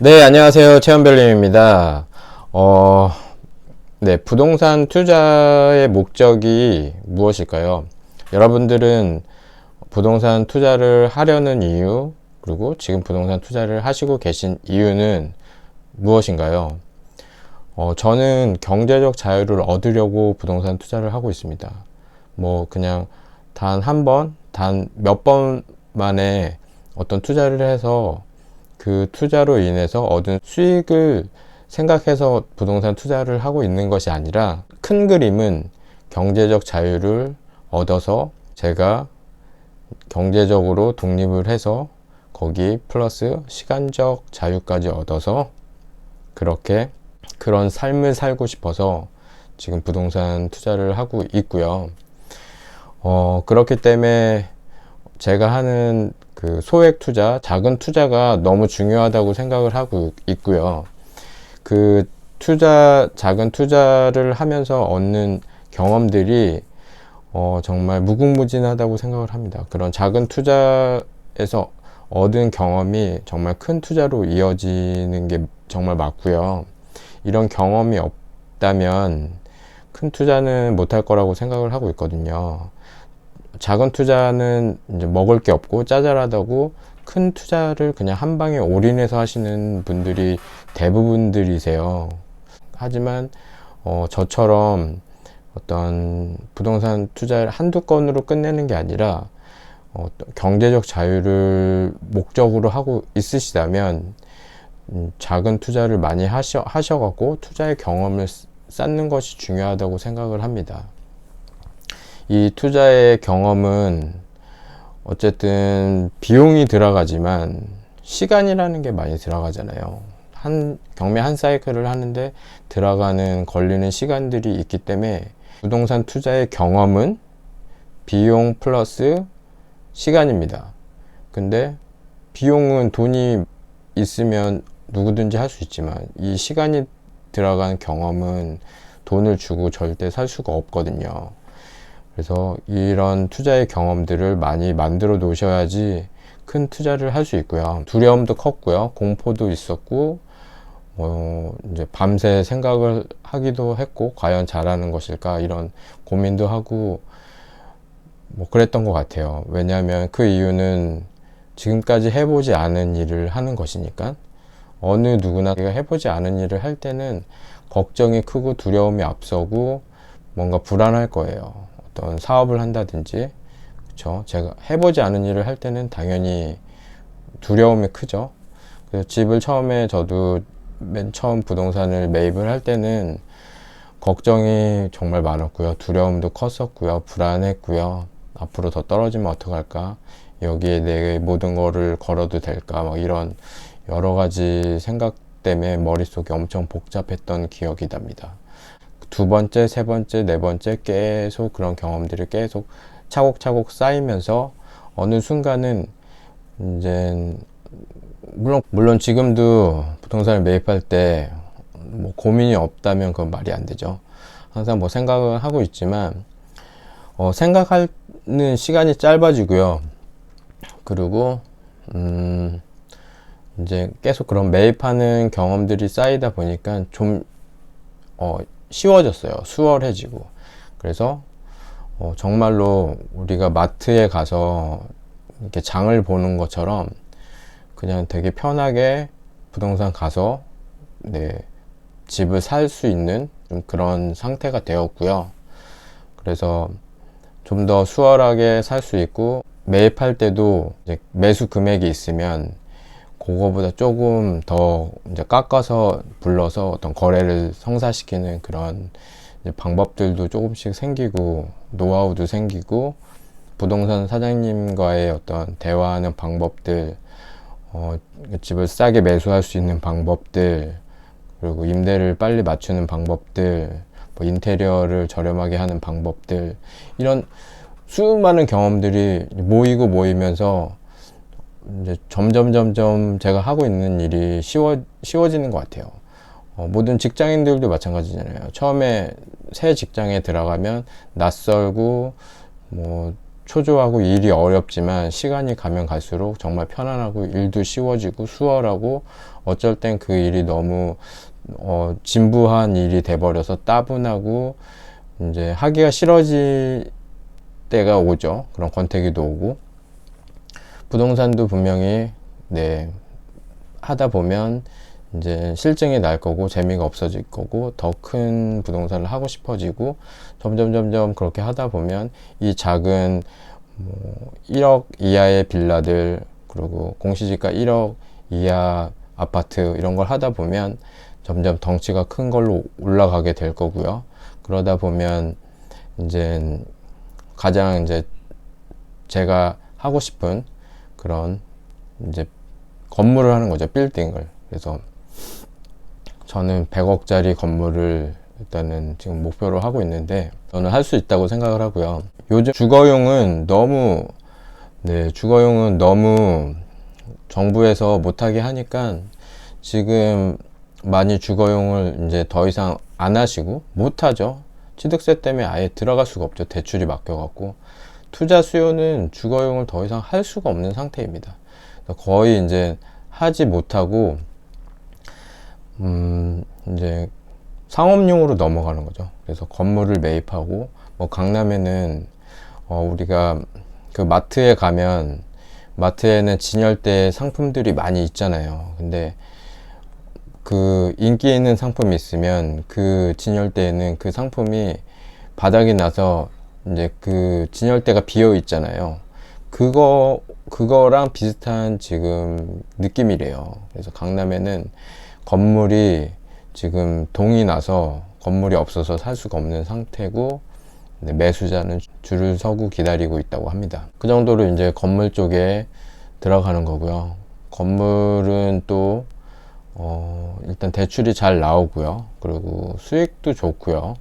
네, 안녕하세요. 최현별님입니다. 네, 부동산 투자의 목적이 무엇일까요? 여러분들은 부동산 투자를 하려는 이유, 그리고 지금 부동산 투자를 하시고 계신 이유는 무엇인가요? 저는 경제적 자유를 얻으려고 부동산 투자를 하고 있습니다. 그냥 단 한 번, 단 몇 번 만에 어떤 투자를 해서 그 투자로 인해서 얻은 수익을 생각해서 부동산 투자를 하고 있는 것이 아니라, 큰 그림은 경제적 자유를 얻어서 제가 경제적으로 독립을 해서 거기 플러스 시간적 자유까지 얻어서 그런 삶을 살고 싶어서 지금 부동산 투자를 하고 있고요. 그렇기 때문에 제가 하는 그 소액 투자, 작은 투자가 너무 중요하다고 생각을 하고 있고요. 그 작은 투자를 하면서 얻는 경험들이 정말 무궁무진하다고 생각을 합니다. 그런 작은 투자에서 얻은 경험이 정말 큰 투자로 이어지는 게 정말 맞고요. 이런 경험이 없다면 큰 투자는 못할 거라고 생각을 하고 있거든요. 작은 투자는 이제 먹을 게 없고 짜잘하다고 큰 투자를 그냥 한 방에 올인해서 하시는 분들이 대부분들이세요. 하지만 저처럼 어떤 부동산 투자를 한두 건으로 끝내는 게 아니라 경제적 자유를 목적으로 하고 있으시다면 작은 투자를 많이 하셔갖고 투자의 경험을 쌓는 것이 중요하다고 생각을 합니다. 이 투자의 경험은 어쨌든 비용이 들어가지만 시간이라는 게 많이 들어가잖아요. 경매 한 사이클을 하는데 걸리는 시간들이 있기 때문에 부동산 투자의 경험은 비용 플러스 시간입니다. 근데 비용은 돈이 있으면 누구든지 할 수 있지만 이 시간이 들어간 경험은 돈을 주고 절대 살 수가 없거든요. 그래서 이런 투자의 경험들을 많이 만들어 놓으셔야지 큰 투자를 할 수 있고요. 두려움도 컸고요. 공포도 있었고, 이제 밤새 생각을 하기도 했고, 과연 잘하는 것일까? 이런 고민도 하고, 그랬던 것 같아요. 왜냐하면 그 이유는 지금까지 해보지 않은 일을 하는 것이니까. 어느 누구나 내가 해보지 않은 일을 할 때는 걱정이 크고 두려움이 앞서고 뭔가 불안할 거예요. 어떤 사업을 한다든지, 그쵸? 제가 해보지 않은 일을 할 때는 당연히 두려움이 크죠. 그래서 집을 저도 맨 처음 부동산을 매입을 할 때는 걱정이 정말 많았고요. 두려움도 컸었고요. 불안했고요. 앞으로 더 떨어지면 어떡할까? 여기에 내 모든 거를 걸어도 될까? 이런 여러 가지 생각 때문에 머릿속이 엄청 복잡했던 기억이 납니다. 두 번째, 세 번째, 네 번째 계속 그런 경험들이 계속 차곡차곡 쌓이면서 어느 순간은 이제 물론 지금도 부동산을 매입할 때 고민이 없다면 그건 말이 안 되죠. 항상 생각을 하고 있지만 생각하는 시간이 짧아지고요. 그리고 이제 계속 그런 매입하는 경험들이 쌓이다 보니까 좀 쉬워졌어요. 수월해지고. 그래서 정말로 우리가 마트에 가서 이렇게 장을 보는 것처럼 그냥 되게 편하게 부동산 가서 집을 살 수 있는 좀 그런 상태가 되었고요. 그래서 좀 더 수월하게 살 수 있고, 매입할 때도 이제 매수 금액이 있으면 그거보다 조금 더 이제 깎아서 불러서 어떤 거래를 성사시키는 그런 방법들도 조금씩 생기고, 노하우도 생기고, 부동산 사장님과의 어떤 대화하는 방법들, 집을 싸게 매수할 수 있는 방법들, 그리고 임대를 빨리 맞추는 방법들, 인테리어를 저렴하게 하는 방법들, 이런 수많은 경험들이 모이면서 이제 점점 제가 하고 있는 일이 쉬워지는 것 같아요. 모든 직장인들도 마찬가지잖아요. 처음에 새 직장에 들어가면 낯설고 초조하고 일이 어렵지만 시간이 가면 갈수록 정말 편안하고 일도 쉬워지고 수월하고 어쩔 땐 그 일이 너무 진부한 일이 돼버려서 따분하고 이제 하기가 싫어질 때가 오죠. 그런 권태기도 오고 부동산도 분명히 네 하다 보면 이제 실증이 날 거고 재미가 없어질 거고 더 큰 부동산을 하고 싶어지고 점점 그렇게 하다 보면 이 작은 1억 이하의 빌라들 그리고 공시지가 1억 이하 아파트 이런 걸 하다 보면 점점 덩치가 큰 걸로 올라가게 될 거고요. 그러다 보면 이제 가장 이제 제가 하고 싶은 그런 이제 건물을 하는 거죠. 빌딩을. 그래서 저는 100억짜리 건물을 일단은 지금 목표로 하고 있는데 저는 할 수 있다고 생각을 하고요. 요즘 주거용은 너무 정부에서 못하게 하니까 지금 많이 주거용을 이제 더 이상 안 하시고 못하죠. 취득세 때문에 아예 들어갈 수가 없죠. 대출이 막혀갖고 투자 수요는 주거용을 더 이상 할 수가 없는 상태입니다. 거의 이제 하지 못하고 이제 상업용으로 넘어가는 거죠. 그래서 건물을 매입하고 뭐 강남에는 우리가 그 마트에 가면 마트에는 진열대 상품들이 많이 있잖아요. 근데 그 인기 있는 상품이 있으면 그 진열대에는 그 상품이 바닥이 나서 이제 그 진열대가 비어 있잖아요. 그거랑 비슷한 지금 느낌이래요. 그래서 강남에는 건물이 지금 동이 나서 건물이 없어서 살 수가 없는 상태고 매수자는 줄을 서고 기다리고 있다고 합니다. 그 정도로 이제 건물 쪽에 들어가는 거고요. 건물은 또 일단 대출이 잘 나오고요. 그리고 수익도 좋고요.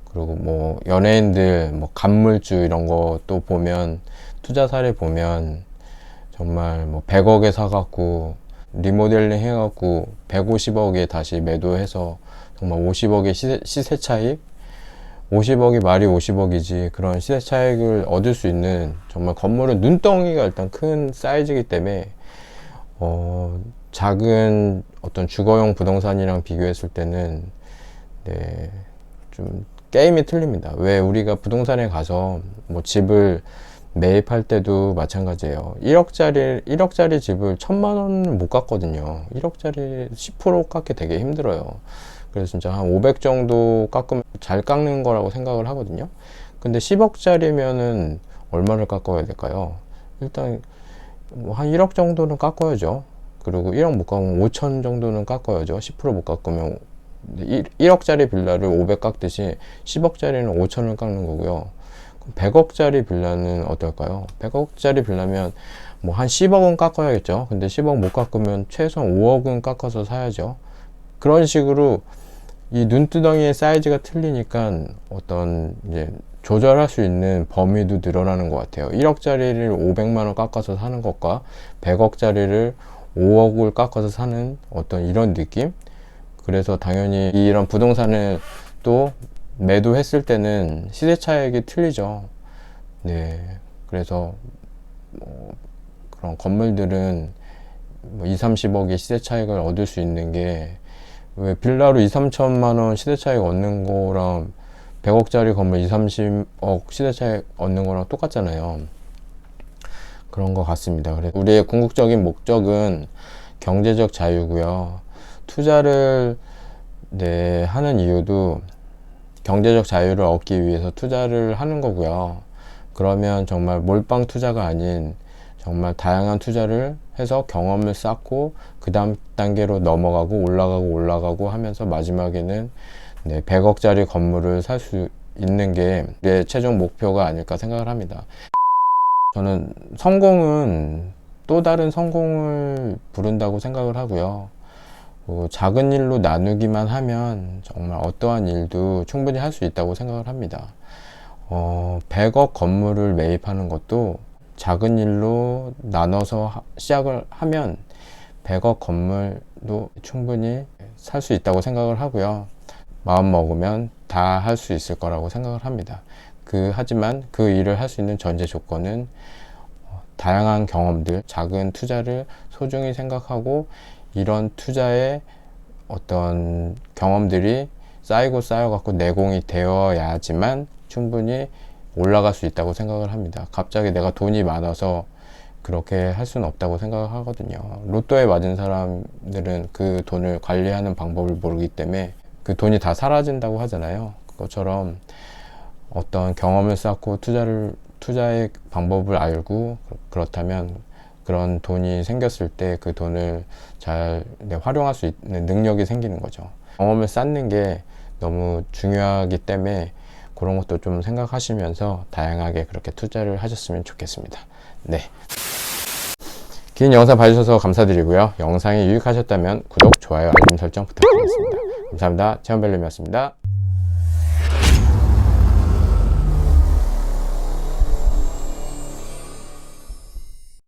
그리고 뭐 연예인들 뭐 간물주 이런 거 또 보면 투자 사례 보면 정말 뭐 100억에 사갖고 리모델링 해갖고 150억에 다시 매도해서 정말 50억의 시세 차익 50억이 말이 50억이지 그런 시세 차익을 얻을 수 있는 정말 건물은 눈덩이가 일단 큰 사이즈이기 때문에 작은 어떤 주거용 부동산이랑 비교했을 때는 네, 좀 게임이 틀립니다. 왜 우리가 부동산에 가서 뭐 집을 매입할 때도 마찬가지예요. 1억짜리 집을 1000만 원을 못 깎거든요. 1억짜리 10% 깎기 되게 힘들어요. 그래서 진짜 한 500 정도 깎으면 잘 깎는 거라고 생각을 하거든요. 근데 10억짜리면은 얼마를 깎아야 될까요? 일단 뭐 한 1억 정도는 깎아야죠. 그리고 1억 못 깎으면 5천 정도는 깎아야죠. 10%못 깎으면 1억짜리 빌라를 500 깎듯이 10억짜리는 5천을 깎는 거고요. 100억짜리 빌라는 어떨까요? 100억짜리 빌라면 뭐 한 10억은 깎아야겠죠. 근데 10억 못 깎으면 최소한 5억은 깎아서 사야죠. 그런 식으로 이 눈두덩이의 사이즈가 틀리니까 어떤 이제 조절할 수 있는 범위도 늘어나는 것 같아요. 1억짜리를 500만 원 깎아서 사는 것과 100억짜리를 5억을 깎아서 사는 어떤 이런 느낌? 그래서 당연히 이런 부동산을 또 매도했을 때는 시세 차익이 틀리죠. 네. 그래서 그런 건물들은 뭐 2, 30억의 시세 차익을 얻을 수 있는 게 왜 빌라로 2, 3천만 원 시세 차익 얻는 거랑 100억짜리 건물 2, 30억 시세 차익 얻는 거랑 똑같잖아요. 그런 것 같습니다. 그래서 우리의 궁극적인 목적은 경제적 자유고요. 투자를 하는 이유도 경제적 자유를 얻기 위해서 투자를 하는 거고요. 그러면 정말 몰빵 투자가 아닌 정말 다양한 투자를 해서 경험을 쌓고 그 다음 단계로 넘어가고 올라가고 하면서 마지막에는 100억짜리 건물을 살 수 있는 게 내 최종 목표가 아닐까 생각을 합니다. 저는 성공은 또 다른 성공을 부른다고 생각을 하고요. 작은 일로 나누기만 하면 정말 어떠한 일도 충분히 할 수 있다고 생각을 합니다. 100억 건물을 매입하는 것도 작은 일로 나눠서 시작을 하면 100억 건물도 충분히 살 수 있다고 생각을 하고요. 마음 먹으면 다 할 수 있을 거라고 생각을 합니다. 하지만 그 일을 할 수 있는 전제 조건은 다양한 경험들, 작은 투자를 소중히 생각하고 이런 투자의 어떤 경험들이 쌓이고 쌓여갖고 내공이 되어야지만 충분히 올라갈 수 있다고 생각을 합니다. 갑자기 내가 돈이 많아서 그렇게 할 수는 없다고 생각을 하거든요. 로또에 맞은 사람들은 그 돈을 관리하는 방법을 모르기 때문에 그 돈이 다 사라진다고 하잖아요. 그것처럼 어떤 경험을 쌓고 투자의 방법을 알고 그렇다면 그런 돈이 생겼을 때 그 돈을 잘 활용할 수 있는 능력이 생기는 거죠. 경험을 쌓는 게 너무 중요하기 때문에 그런 것도 좀 생각하시면서 다양하게 그렇게 투자를 하셨으면 좋겠습니다. 네. 긴 영상 봐주셔서 감사드리고요. 영상이 유익하셨다면 구독, 좋아요, 알림 설정 부탁드리겠습니다. 감사합니다. 체험별님이었습니다.